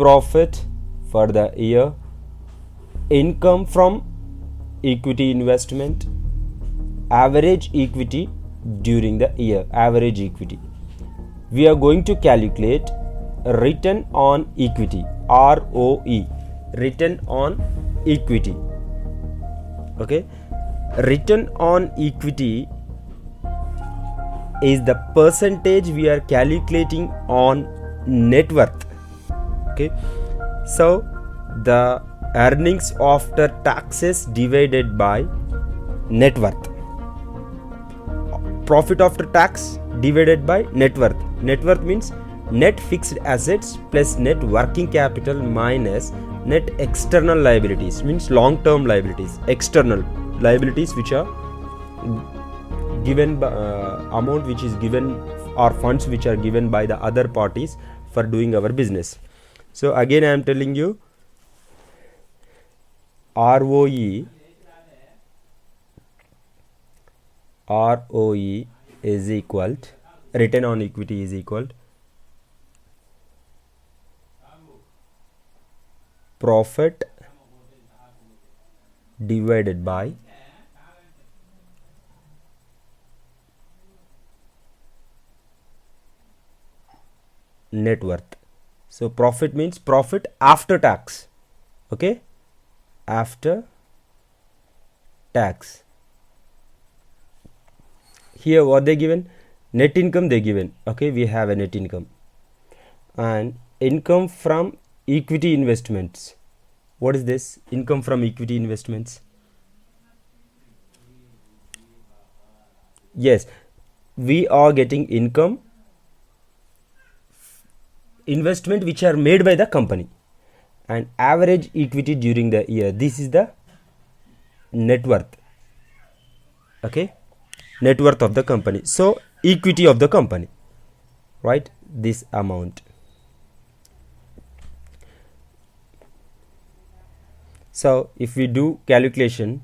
profit for the year, income from equity investment, average equity during the year, average equity. We are going to calculate return on equity, ROE, return on equity. Okay, return on equity is the percentage we are calculating on net worth. Okay, so the earnings after taxes divided by net worth, profit after tax divided by net worth. Net worth means net fixed assets plus net working capital minus net external liabilities, means long term liabilities, external liabilities which are given by, amount which is given, or funds which are given by the other parties for doing our business. So again I am telling you, ROE is equal to, return on equity is equal to profit divided by net worth. So profit means profit after tax. Okay, after tax. Here what they given? Net income they given. Okay, we have a net income. And income from equity investments. What is this? Income from equity investments. Yes, we are getting income, investment which are made by the company, and average equity during the year. This is the net worth. Okay, net worth of the company. So equity of the company, right? This amount. So if we do calculation,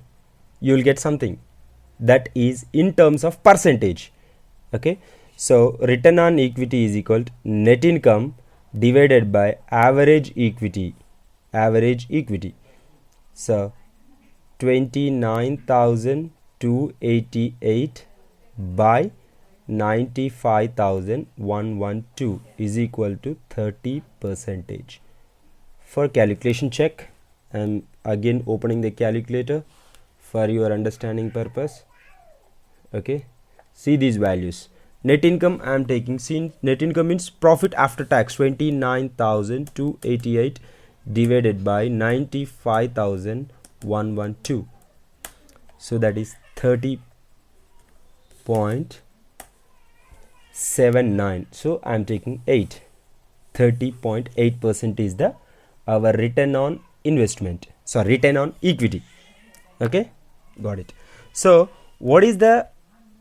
you will get something that is in terms of percentage. Okay, so return on equity is equal to net income divided by average equity, average equity. So 29,288 by 95,112 is equal to 30%. For calculation check, I am again opening the calculator for your understanding purpose. Okay, see these values. Net income I am taking, see, net income means profit after tax, 29,288 divided by 95,112. So that is 30.79. So I am taking 8. 30.8% is the our return on investment, sorry, return on equity. Okay, got it. So what is the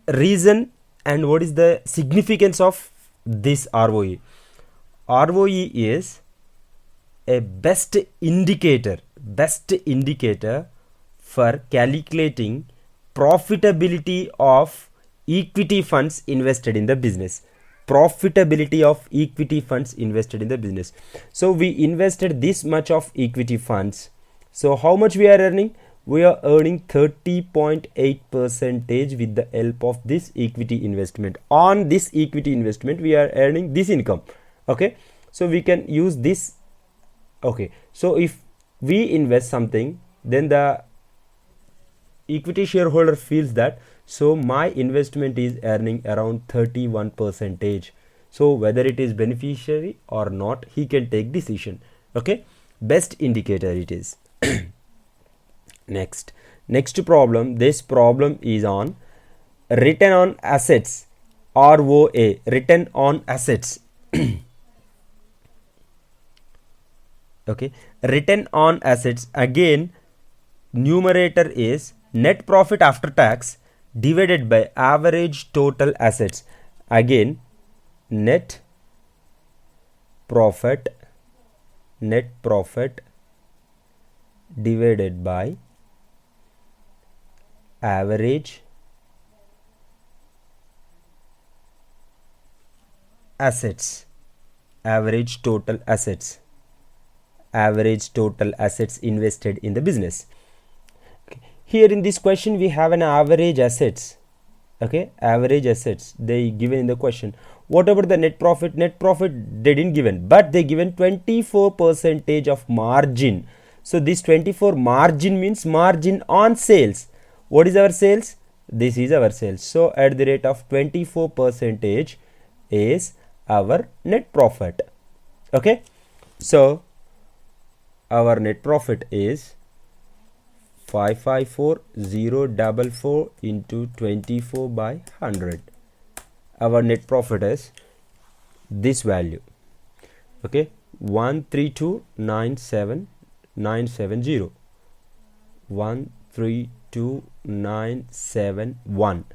reason and what is the significance of this ROE? ROE is a best indicator for calculating profitability of equity funds invested in the business. Profitability of equity funds invested in the business. So we invested this much of equity funds. So how much we are earning? We are earning 30.8% with the help of this equity investment. On this equity investment, we are earning this income. Okay, so we can use this. Okay, so if we invest something, then the equity shareholder feels that, so my investment is earning around 31%. So whether it is beneficiary or not, he can take decision. Okay, best indicator it is. Next problem. This problem is on return on assets, ROA, return on assets. Okay, return on assets, again numerator is net profit after tax divided by average total assets. Again net profit divided by average assets, average total assets. average total assets invested in the business. Okay. Here in this question we have an average assets. Okay, average assets they given in the question. What about the net profit? Net profit they didn't given, but they given 24% of margin. So this 24 margin means margin on sales. What is our sales? This is our sales. So at the rate of 24% is our net profit. Okay, so our net profit is 554044 into 24 by 100. Our net profit is this value. Okay, 132,970. 132,971.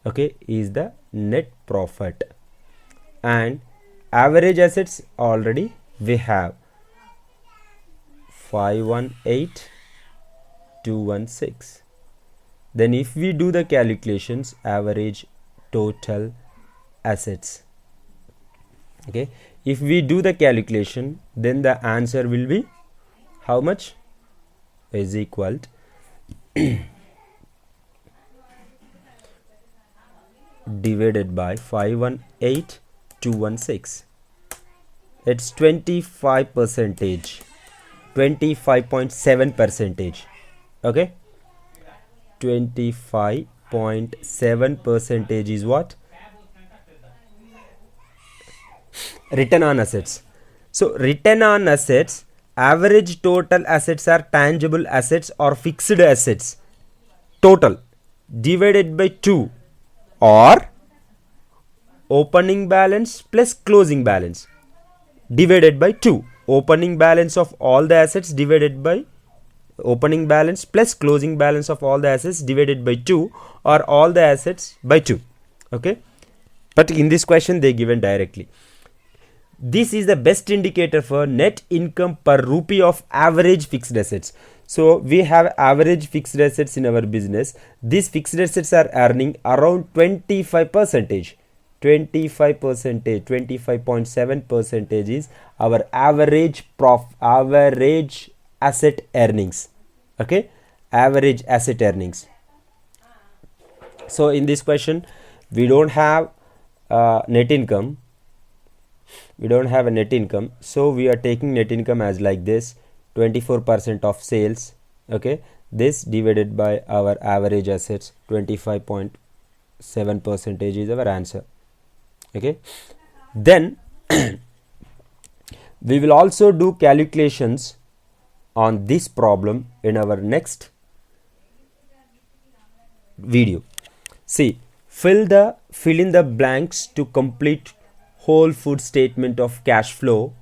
Okay, is the net profit. And average assets already we have 518,216. Then if we do the calculations, average total assets. Okay, if we do the calculation, then the answer will be how much? Is equal to divided by 518,216. It's 25%, 25.7%. Okay, 25.7% is what? Return on assets. So return on assets, average total assets are tangible assets or fixed assets total divided by 2, or opening balance plus closing balance divided by 2. Opening balance of all the assets divided by opening balance plus closing balance of all the assets divided by 2, or all the assets by 2. Okay, but in this question they given directly. This is the best indicator for net income per rupee of average fixed assets. So we have average fixed assets in our business. These fixed assets are earning around 25%. 25.7% is our average average asset earnings. Okay, average asset earnings. So in this question we don't have net income. We don't have a net income, so we are taking net income as like this: 24% of sales. Okay, this divided by our average assets, 25.7% is our answer. Okay, then we will also do calculations on this problem in our next video. See, fill in the blanks to complete whole food statement of cash flow.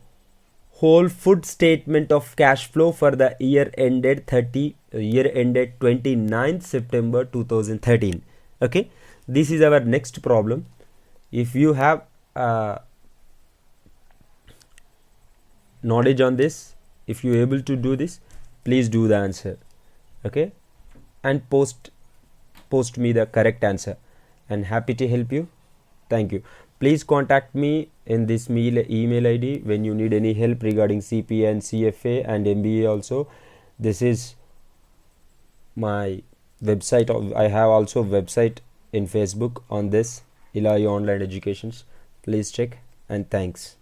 Whole food statement of cash flow for the year ended 29th September 2013. Okay, this is our next problem. If you have knowledge on this, if you are able to do this, please do the answer. Okay, and post me the correct answer, and happy to help you. Thank you. Please contact me in this email ID when you need any help regarding CPA and CFA and MBA also. This is my website. I have also website in Facebook on this, Ilahi Online Educations. Please check, and thanks.